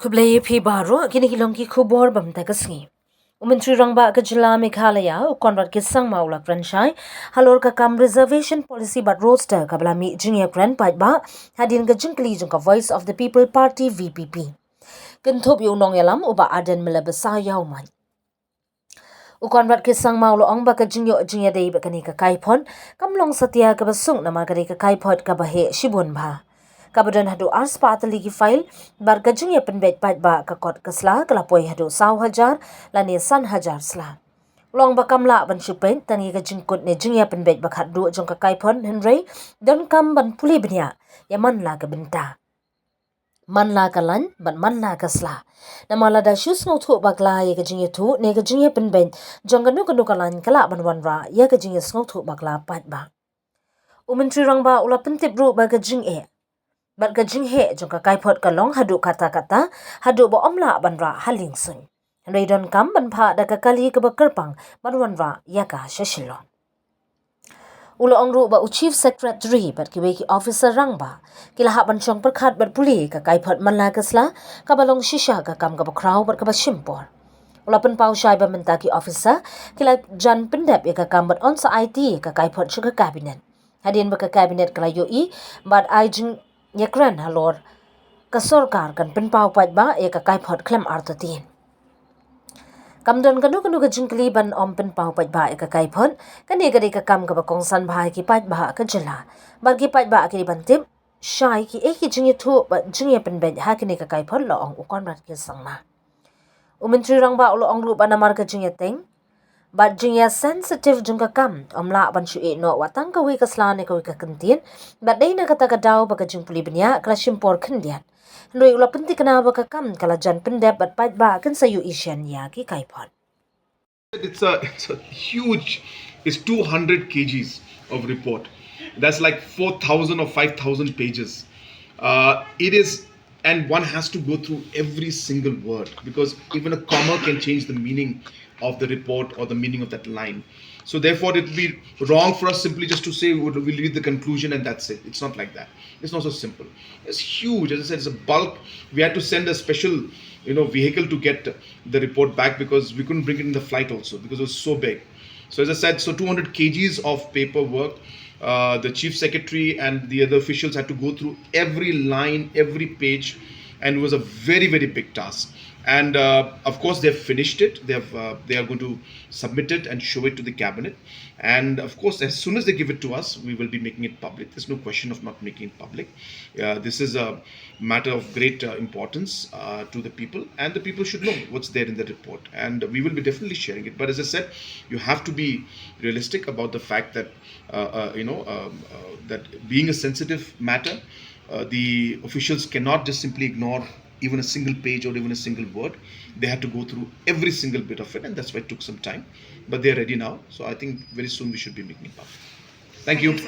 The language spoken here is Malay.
Kublai pi baro kini hilong ki kubor bam tagasngi. Umentri rangba ke jila Meghalaya Conrad ke Sangma ulak franchise halor ka kam reservation policy bat roster ka belami jingya grand paidbah hadin ke jingkli jong ka Voice of the People Party VPP. Kenthop yu nong yalam uba aden mele besayau man. Conrad ke Sangma ulo ong ba ka jingyo jingya dei ba kani ka kaipon kamlong satia ka basung nama kani ka kaipot ka bahe shibun ba. Kabadan hadu ars patali ki file bar gajing ya penbet paidbah ka kot kasla kalapoi hadu 1,000 lani 1,000 sla. Long bakamla ban syupen tani gajing kot ne jingya penbet bakat du jong ka kaipon henry don kam ban puli benya yaman la ka benta. Man la ka lan ban man la ka sla. Nama la da shus ngau bakla ya gajing ya tu ne gajing ya penbet jong ka nu ka lan kala ban wanra ya gajing ya ngau bakla paidbah. Umentri rangba ula pentip ru ba gajing Bat gajing he jong ka kaipot ka long hadu kata-kata hadu bo omla banra haling sun. Raidon kam ban pha da ka kali ka bakerpang banwanra yaka shashilo. Ulo ongru ba chief secretary bat ki officer rangba kila ha ban chong perkhat bat puli ka kaipot manla kasla ka balong shisha ka kam ka bakraw bat ka ba shimpor. Ula pen pau shai ba menta ki officer kila jan pendap ya ka kam bat on sa IT ka kaipot suka cabinet. Hadin ba ka cabinet kala yoi bat ai jing Yakran halor kasorkar kan penpau paidbah e ka kaipot klem artotin. Kamdon kanu ka jingkli ban om penpau paidbah e ka kaipot kani gadi ka kam ka bakongsan bahai ki paidbah ka jela. Bagi paidbah ki bantip shai ki ki jingye tu ba jingye penbet ha kini ka kaipot lo ong Conrad ke Sangma. Umentri rangba lo ong ru ba namar ka jingye teng Bat jingya sensitive jungka kam omla ban shu no watang ka wi ka slane ka wi ka kentin bat dei na kata ka daw baka jing puli benya kala shimpor khendiat loi ula penti kana baka kam kala jan pendap bat paidbah kan sayu isyan ya ki kaipon. It's a huge, it's 200 kgs of report. That's like 4,000 or 5,000 pages. It is, and one has to go through every single word because even a comma can change the meaning of the report or the meaning of that line. So therefore it would be wrong for us simply just to say we'll read the conclusion and that's it. It's not like that. It's not so simple. It's huge. As I said, it's a bulk. We had to send a special vehicle to get the report back because we couldn't bring it in the flight also because it was so big. So as I said, so 200 kgs of paperwork. The chief secretary and the other officials had to go through every line, every page, and it was a very, very big task. And of course they've finished it. They are going to submit it and show it to the cabinet, and of course as soon as they give it to us we will be making it public. There's no question of not making it public. This is a matter of great importance to the people, and the people should know what's there in the report, and we will be definitely sharing it. But as I said, you have to be realistic about the fact that that being a sensitive matter, the officials cannot just simply ignore even a single page or even a single word. They had to go through every single bit of it, and that's why it took some time. But they're ready now, so I think very soon we should be making it public. Thank you.